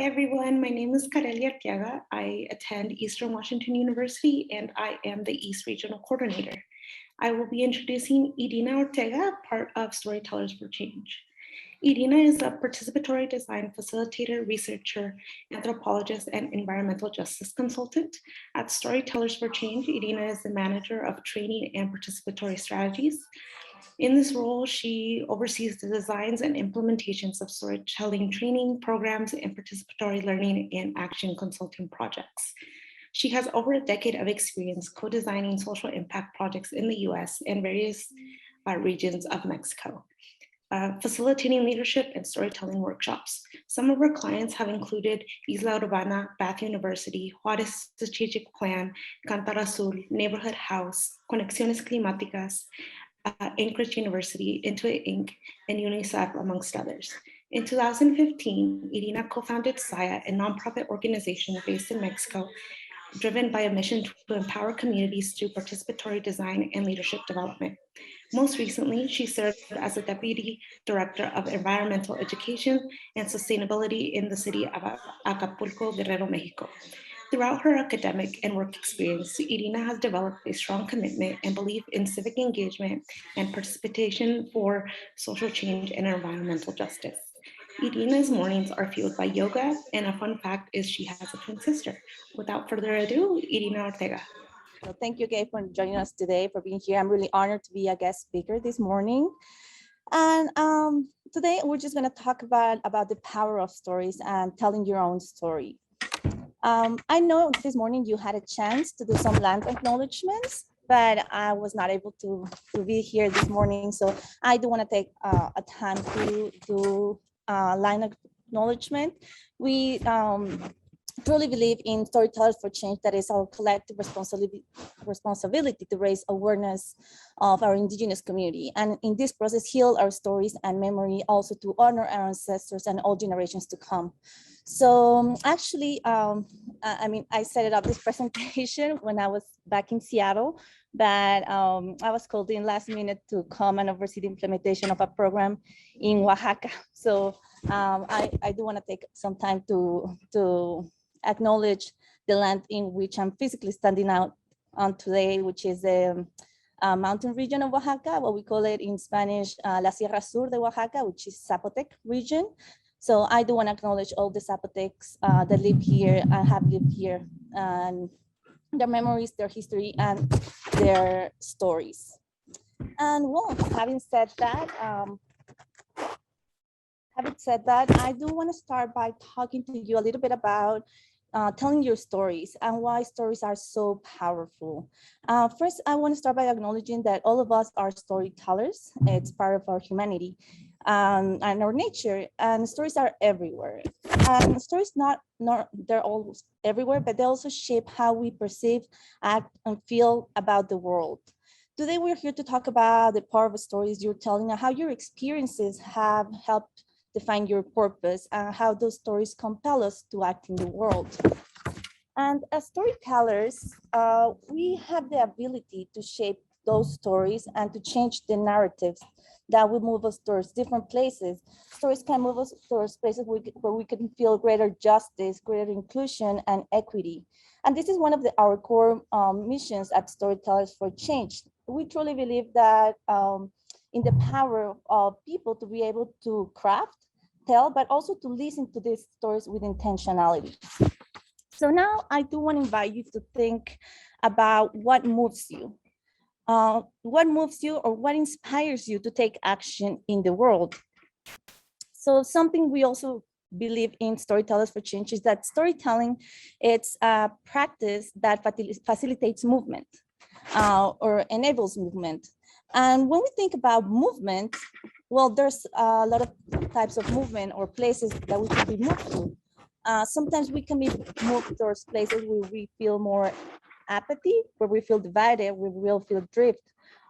everyone, my name is Irina Ortega. I attend Eastern Washington University and I am the East Regional Coordinator. I will be introducing Irina Ortega, part of Storytellers for Change. Irina is a participatory design facilitator, researcher, anthropologist, and environmental justice consultant. At Storytellers for Change, Irina is the manager of training and participatory strategies. In this role, she oversees the designs and implementations of storytelling training programs and participatory learning and action consulting projects. She has over a decade of experience co-designing social impact projects in the US and various regions of Mexico, facilitating leadership and storytelling workshops. Some of her clients have included Isla Urbana, Bath University, Juarez Strategic Plan, Cantar Azul, Neighborhood House, Conexiones Climáticas, Anchorage University, Intuit Inc., and UNICEF, amongst others. In 2015, Irina co-founded SAYA, a nonprofit organization based in Mexico, driven by a mission to empower communities through participatory design and leadership development. Most recently, she served as a Deputy Director of Environmental Education and Sustainability in the city of Acapulco, Guerrero, Mexico. Throughout her academic and work experience, Irina has developed a strong commitment and belief in civic engagement and participation for social change and environmental justice. Irina's mornings are fueled by yoga, and a fun fact is she has a twin sister. Without further ado, Irina Ortega. So thank you, Gabe, for joining us today, for being here. I'm really honored to be a guest speaker this morning. And today we're just going to talk about the power of stories and telling your own story. I know this morning you had a chance to do some land acknowledgements, but I was not able to be here this morning. So I do want to take a time to do land acknowledgement. We truly believe in Storytellers for Change, that is our collective responsibility to raise awareness of our Indigenous community, and in this process heal our stories and memory, also to honor our ancestors and all generations to come. So actually, I set it up this presentation when I was back in Seattle, but I was called in last minute to come and oversee the implementation of a program in Oaxaca. So I do want to take some time to acknowledge the land in which I'm physically standing out on today, which is the mountain region of Oaxaca, what we call it in Spanish, La Sierra Sur de Oaxaca, which is Zapotec region. So I do want to acknowledge all the Zapotecs that live here and have lived here, and their memories, their history, and their stories. And well, having said that, I do want to start by talking to you a little bit about telling your stories and why stories are so powerful. First, I want to start by acknowledging that all of us are storytellers. It's part of our humanity and our nature, and stories are everywhere. And stories they're all everywhere, but they also shape how we perceive, act, and feel about the world. Today, we're here to talk about the power of stories you're telling and how your experiences have helped define your purpose and how those stories compel us to act in the world. And as storytellers, we have the ability to shape those stories and to change the narratives that will move us towards different places. Stories can move us towards places where we can feel greater justice, greater inclusion, and equity. And this is one of our core missions at Storytellers for Change. We truly believe that in the power of people to be able to craft, tell, but also to listen to these stories with intentionality. So now I do want to invite you to think about what moves you. What moves you or what inspires you to take action in the world? So something we also believe in Storytellers for Change is that storytelling, it's a practice that facilitates movement or enables movement. And when we think about movement, well, there's a lot of types of movement or places that we can be moved to. Sometimes we can be moved towards places where we feel more apathy, where we feel divided, where we will feel drift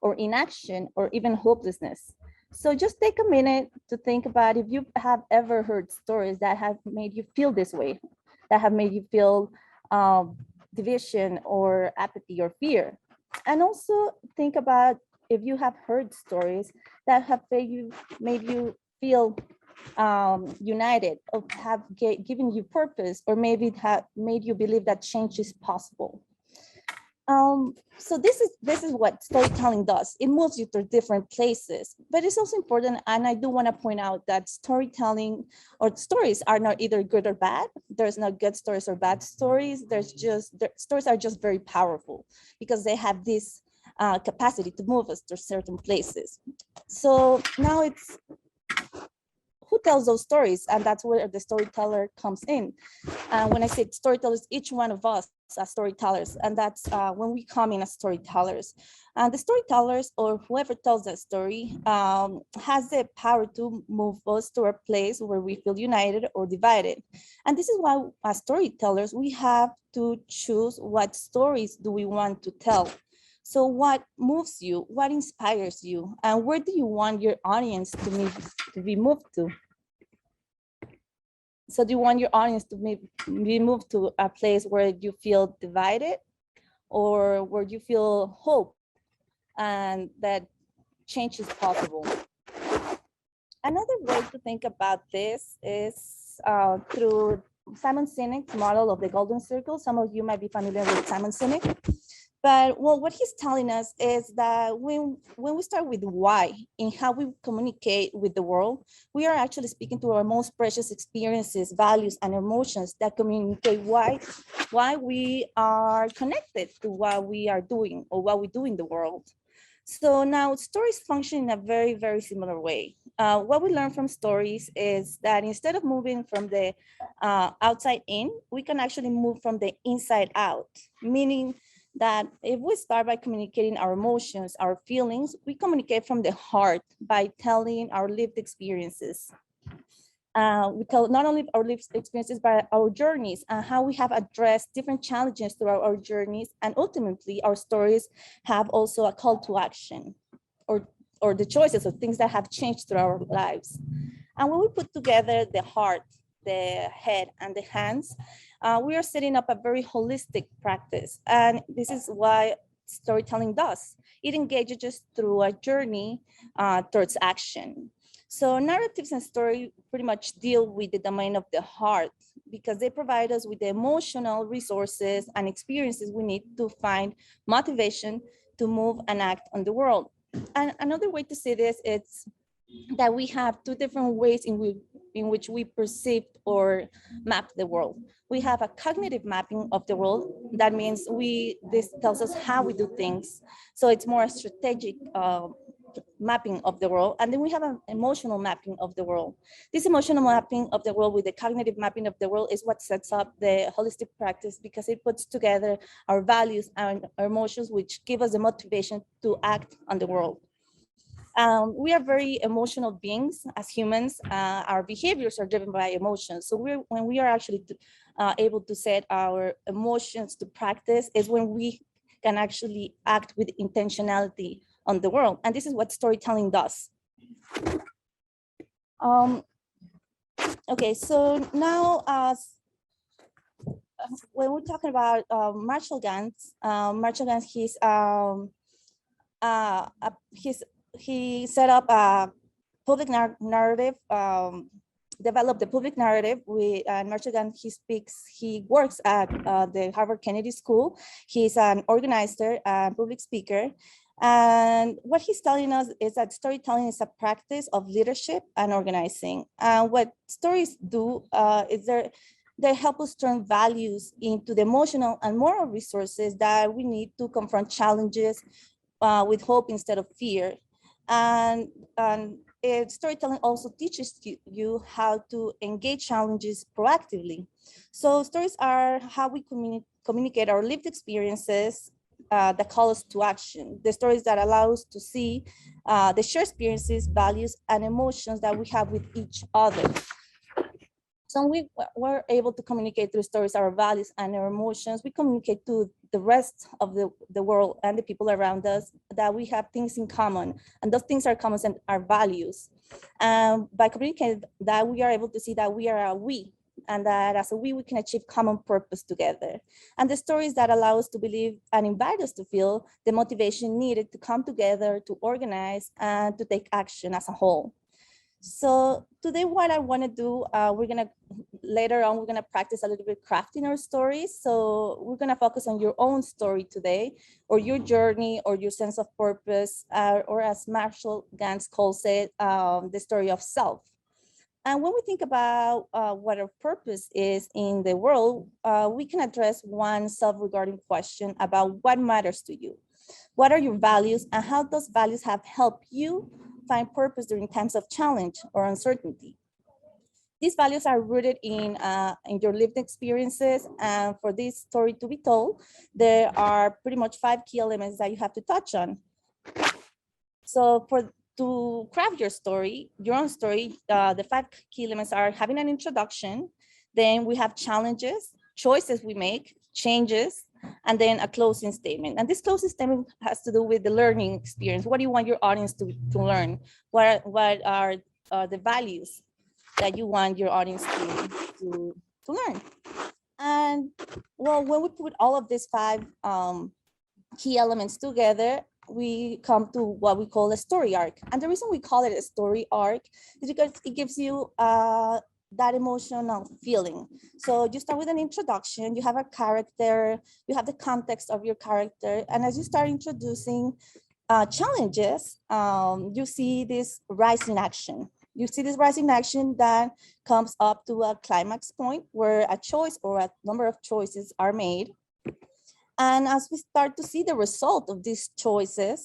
or inaction or even hopelessness. So just take a minute to think about if you have ever heard stories that have made you feel this way, that have made you feel division or apathy or fear. And also think about if you have heard stories that have made you feel united, or have given you purpose, or maybe it have made you believe that change is possible. So this is what storytelling does. It moves you to different places, but it's also important. And I do want to point out that storytelling or stories are not either good or bad. There's no good stories or bad stories. Stories are just very powerful because they have this capacity to move us to certain places. So now it's who tells those stories, and that's where the storyteller comes in. When I say storytellers, each one of us are storytellers, and that's when we come in as storytellers. And the storytellers, or whoever tells that story, has the power to move us to a place where we feel united or divided. And this is why, as storytellers, we have to choose what stories do we want to tell. So what moves you, what inspires you, and where do you want your audience to be moved to? So do you want your audience to be moved to a place where you feel divided, or where you feel hope and that change is possible? Another way to think about this is through Simon Sinek's model of the Golden Circle. Some of you might be familiar with Simon Sinek. But well, what he's telling us is that when we start with why in how we communicate with the world, we are actually speaking to our most precious experiences, values, and emotions that communicate why we are connected to what we are doing or what we do in the world. So now stories function in a very, very similar way. What we learn from stories is that instead of moving from the outside in, we can actually move from the inside out, meaning that if we start by communicating our emotions, our feelings, we communicate from the heart by telling our lived experiences. We tell not only our lived experiences, but our journeys and how we have addressed different challenges throughout our journeys. And ultimately, our stories have also a call to action, or the choices of things that have changed through our lives. And when we put together the heart, the head, and the hands, we are setting up a very holistic practice. And this is why storytelling does. It engages us through a journey towards action. So narratives and story pretty much deal with the domain of the heart, because they provide us with the emotional resources and experiences we need to find motivation to move and act on the world. And another way to see this is that we have two different ways in which we perceive or map the world. We have a cognitive mapping of the world. That means this tells us how we do things. So it's more a strategic mapping of the world. And then we have an emotional mapping of the world. This emotional mapping of the world with the cognitive mapping of the world is what sets up the holistic practice, because it puts together our values and our emotions, which give us the motivation to act on the world. We are very emotional beings as humans. Our behaviors are driven by emotions. So when we are actually able to set our emotions to practice is when we can actually act with intentionality on the world. And this is what storytelling does. Okay, so now when we're talking about Marshall Gans, he set up a public narrative, developed the public narrative. Marshall Gans, he works at the Harvard Kennedy School. He's an organizer and public speaker. And what he's telling us is that storytelling is a practice of leadership and organizing. What stories do is they help us turn values into the emotional and moral resources that we need to confront challenges with hope instead of fear. And storytelling also teaches you how to engage challenges proactively. So stories are how we communicate our lived experiences that call us to action. The stories that allow us to see the shared experiences, values, and emotions that we have with each other. So we're able to communicate through stories our values and our emotions. We communicate to the rest of the world and the people around us that we have things in common, and those things are common and our values. By communicating that, we are able to see that we are a we, and that as a we can achieve common purpose together. And the stories that allow us to believe and invite us to feel the motivation needed to come together, to organize, and to take action as a whole. So today what I want to do, later on, we're going to practice a little bit crafting our stories. So we're going to focus on your own story today, or your journey, or your sense of purpose, or as Marshall Gans calls it, the story of self. And when we think about what our purpose is in the world, we can address one self-regarding question about what matters to you. What are your values, and how those values have helped you find purpose during times of challenge or uncertainty? These values are rooted in your lived experiences. And for this story to be told, there are pretty much 5 key elements that you have to touch on. So to craft your story, your own story, the 5 key elements are having an introduction, then we have challenges, choices we make, changes, and then a closing statement. And this closing statement has to do with the learning experience. What do you want your audience to learn? What are the values that you want your audience to learn? And well, when we put all of these 5 key elements together, we come to what we call a story arc. And the reason we call it a story arc is because it gives you that emotional feeling. So you start with an introduction, you have a character, you have the context of your character. And as you start introducing challenges, you see this rise in action. You see this rising action that comes up to a climax point where a choice or a number of choices are made. And as we start to see the result of these choices,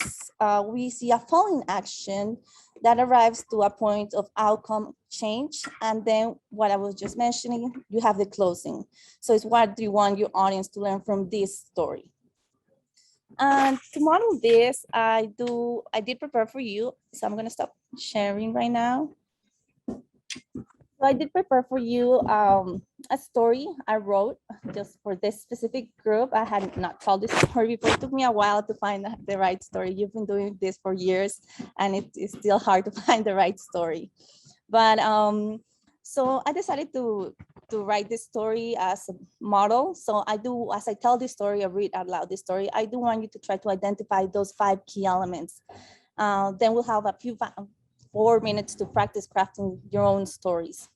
we see a falling action that arrives to a point of outcome change. And then what I was just mentioning, you have the closing. So it's what do you want your audience to learn from this story? And to model this, I did prepare for you. So I'm gonna stop sharing right now. So I did prepare for you a story I wrote just for this specific group. I had not told this story before. It took me a while to find the right story. You've been doing this for years, and it is still hard to find the right story. But so I decided to write this story as a model. So as I tell this story, I read out loud this story, I do want you to try to identify those 5 key elements. Then we'll have a few 4 minutes to practice crafting your own stories.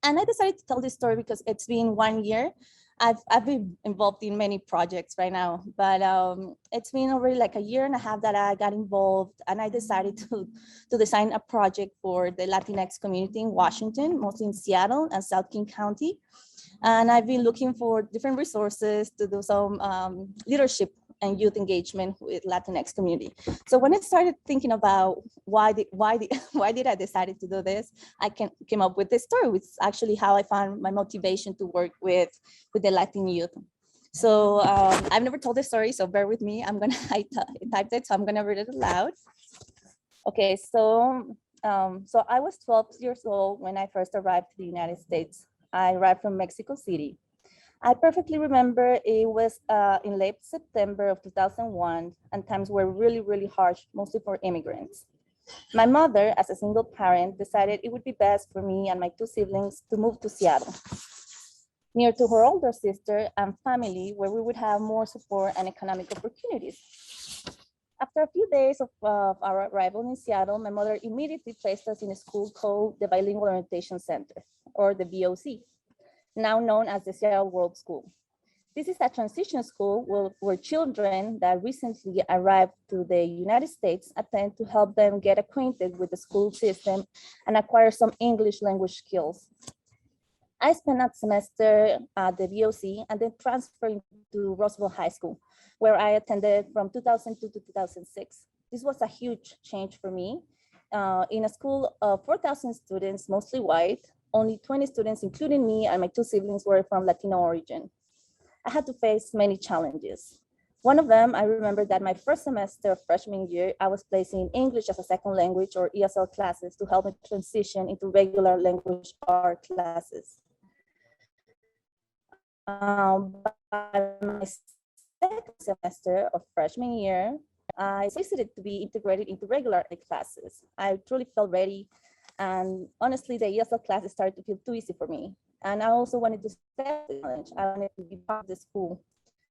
And I decided to tell this story because it's been 1 year. I've been involved in many projects right now, but it's been already like 1.5 years that I got involved, and I decided to design a project for the Latinx community in Washington, mostly in Seattle and South King County. And I've been looking for different resources to do some leadership and youth engagement with Latinx community. So when I started thinking about why did I decide to do this, I came up with this story, which is actually how I found my motivation to work with the Latin youth. So I've never told this story, so bear with me. I typed it, so I'm gonna read it aloud. Okay, so I was 12 years old when I first arrived to the United States. I arrived from Mexico City. I perfectly remember it was in late September of 2001, and times were really, really harsh, mostly for immigrants. My mother, as a single parent, decided it would be best for me and my 2 siblings to move to Seattle, near to her older sister and family, where we would have more support and economic opportunities. After a few days of our arrival in Seattle, my mother immediately placed us in a school called the Bilingual Orientation Center, or the BOC, now known as the Seattle World School. This is a transition school where children that recently arrived to the United States attend to help them get acquainted with the school system and acquire some English language skills. I spent a semester at the BOC and then transferred to Roosevelt High School, where I attended from 2002 to 2006. This was a huge change for me. In a school of 4,000 students, mostly white, only 20 students, including me and my 2 siblings, were from Latino origin. I had to face many challenges. One of them, I remember that my first semester of freshman year, I was placed in English as a second language or ESL classes to help me transition into regular language art classes. By my second semester of freshman year, I solicited to be integrated into regular classes. I truly felt ready. And honestly, the ESL classes started to feel too easy for me. And I also wanted to stay the challenge. I wanted to be part of the school.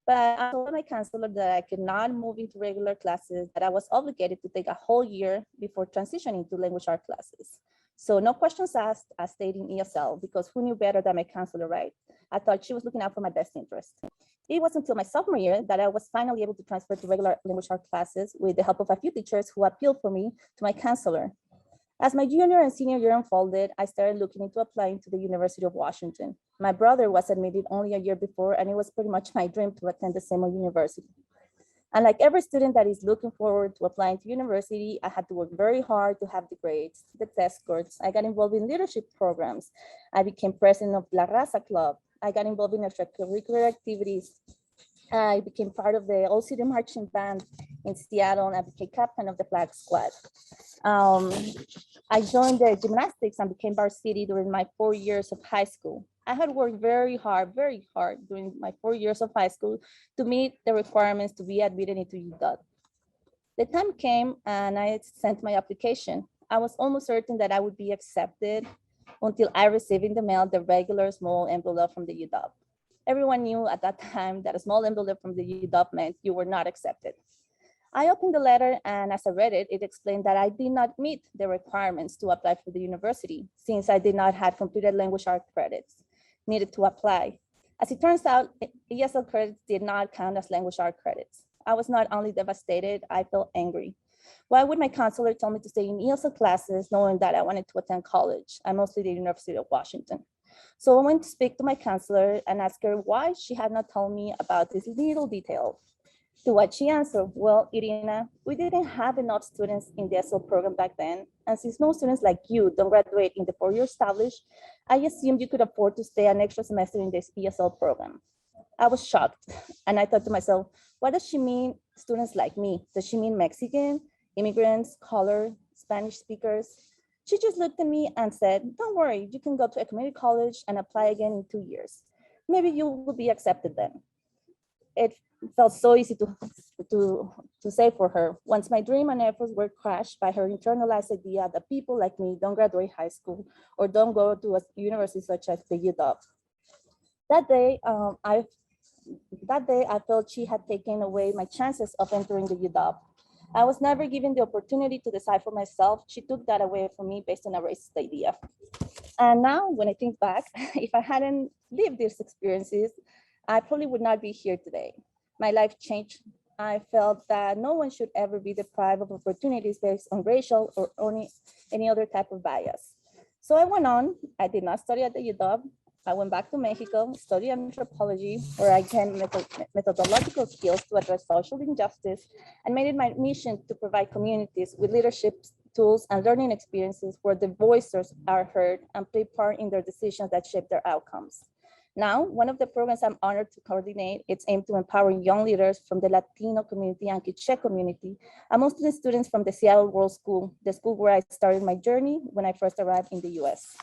But I told my counselor that I could not move into regular classes, that I was obligated to take a whole year before transitioning to language art classes. So no questions asked, I stayed in ESL because who knew better than my counselor, right? I thought she was looking out for my best interest. It wasn't until my sophomore year that I was finally able to transfer to regular language art classes with the help of a few teachers who appealed for me to my counselor. As my junior and senior year unfolded, I started looking into applying to the University of Washington. My brother was admitted only a year before, and it was pretty much my dream to attend the same university. And like every student that is looking forward to applying to university, I had to work very hard to have the grades, the test scores. I got involved in leadership programs. I became president of La Raza Club. I got involved in extracurricular activities. I became part of the All City Marching Band in Seattle, and I became captain of the flag squad. I joined the gymnastics and became varsity during my 4 years of high school. I had worked very hard during my 4 years of high school to meet the requirements to be admitted into UW. The time came and I sent my application. I was almost certain that I would be accepted until I received in the mail the regular small envelope from the UW. Everyone knew at that time that a small envelope from the UW meant you were not accepted. I opened the letter, and as I read it, it explained that I did not meet the requirements to apply for the university since I did not have completed language art credits needed to apply. As it turns out, ESL credits did not count as language art credits. I was not only devastated, I felt angry. Why would my counselor tell me to stay in ESL classes knowing that I wanted to attend college, and mostly the University of Washington? So I went to speak to my counselor and ask her why she had not told me about this little detail. To what she answered, well, Irina, we didn't have enough students in the ESL program back then. And since most students like you don't graduate in the 4-year established, I assumed you could afford to stay an extra semester in this ESL program. I was shocked. And I thought to myself, what does she mean students like me? Does she mean Mexican, immigrants, color, Spanish speakers? She just looked at me and said, don't worry, you can go to a community college and apply again in 2 years. Maybe you will be accepted then. It felt so easy to say for her. Once my dream and efforts were crushed by her internalized idea that people like me don't graduate high school or don't go to a university such as the UW. That day, I felt she had taken away my chances of entering the UW. I was never given the opportunity to decide for myself. She took that away from me based on a racist idea. And now, when I think back, if I hadn't lived these experiences, I probably would not be here today. My life changed. I felt that no one should ever be deprived of opportunities based on racial or any other type of bias. So I went on. I did not study at the UW. I went back to Mexico, studied anthropology, where I gained methodological skills to address social injustice, and made it my mission to provide communities with leadership tools and learning experiences where the voices are heard and play part in their decisions that shape their outcomes. Now, one of the programs I'm honored to coordinate, it's aimed to empower young leaders from the Latino community and Quiche community, and mostly students from the Seattle World School, the school where I started my journey when I first arrived in the US.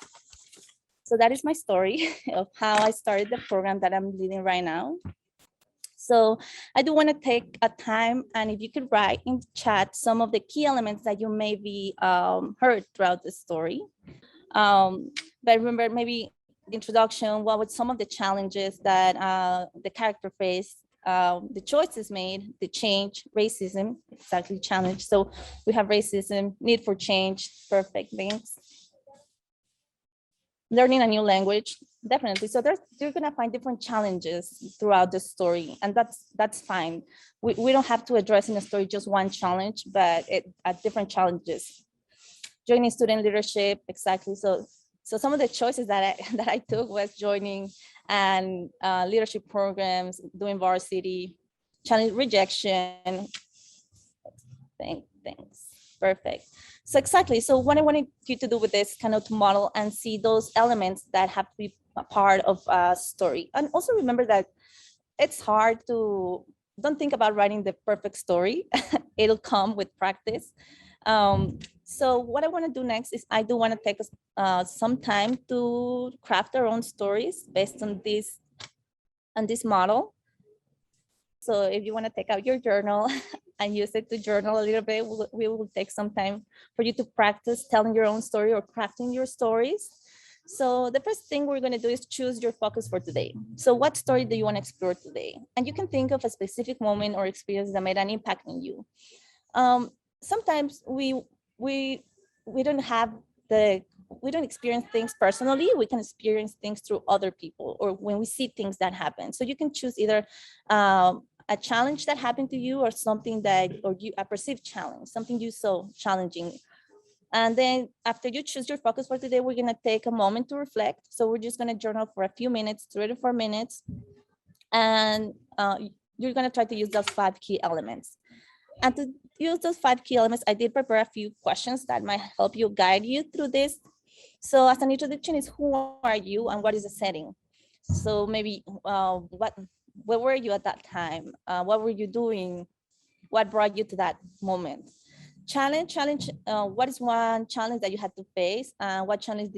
So that is my story of how I started the program that I'm leading right now. So I do want to take a time, and if you could write in the chat some of the key elements that you maybe heard throughout the story. But remember, maybe introduction, what were some of the challenges that the character faced, the choices made, the change, racism, exactly challenge. So we have racism, need for change, perfect things. Learning a new language, definitely. So you're gonna find different challenges throughout the story, and that's fine. We don't have to address in a story just one challenge, but at different challenges. Joining student leadership, exactly. So some of the choices that I took was joining and leadership programs, doing varsity, challenge rejection. Thanks. Perfect. So exactly. So what I wanted you to do with this kind of to model and see those elements that have to be a part of a story. And also remember that it's hard to, don't think about writing the perfect story. It'll come with practice. So what I want to do next is I do want to take some time to craft our own stories based on this model. So if you want to take out your journal and use it to journal a little bit, we will take some time for you to practice telling your own story or crafting your stories. So the first thing we're going to do is choose your focus for today. So what story do you want to explore today? And you can think of a specific moment or experience that made an impact on you. Sometimes we don't have the we don't experience things personally, we can experience things through other people or when we see things that happen. So you can choose either a challenge that happened to you or something that, or you, a perceived challenge, something you saw challenging. And then after you choose your focus for today, we're gonna take a moment to reflect. So we're just gonna journal for a few minutes, 3 to 4 minutes. And you're gonna try to use those 5 key elements. And to use those 5 key elements, I did prepare a few questions that might help you guide you through this. So as an introduction is, who are you and what is the setting? So maybe where were you at that time? What were you doing? What brought you to that moment? Challenge, what is one challenge that you had to face? What challenge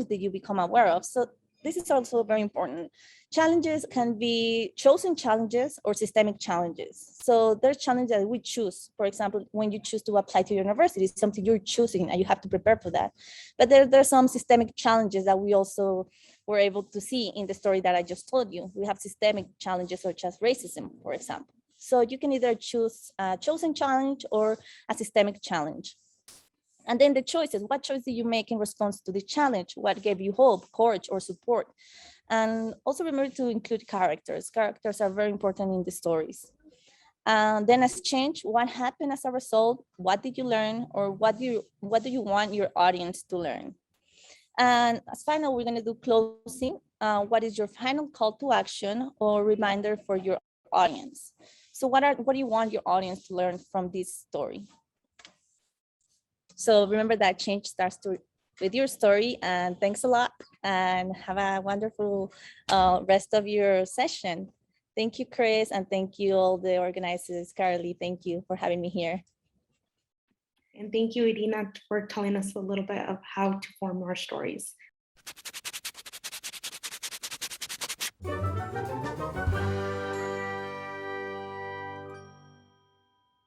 did you become aware of? So this is also very important. Challenges can be chosen challenges or systemic challenges. So there's challenges that we choose. For example, when you choose to apply to university, it's something you're choosing and you have to prepare for that. But there's some systemic challenges that we also were able to see in the story that I just told you. We have systemic challenges such as racism, for example. So you can either choose a chosen challenge or a systemic challenge. And then the choices, what choice did you make in response to the challenge? What gave you hope, courage, or support? And also remember to include characters. Characters are very important in the stories. Then as change, what happened as a result? What did you learn? Or what do you want your audience to learn? And as final, we're gonna do closing. What is your final call to action or reminder for your audience? So what do you want your audience to learn from this story? So remember that change starts with your story, and thanks a lot and have a wonderful rest of your session. Thank you, Chris, and thank you all the organizers. Carly, thank you for having me here. And thank you, Irina, for telling us a little bit of how to form our stories.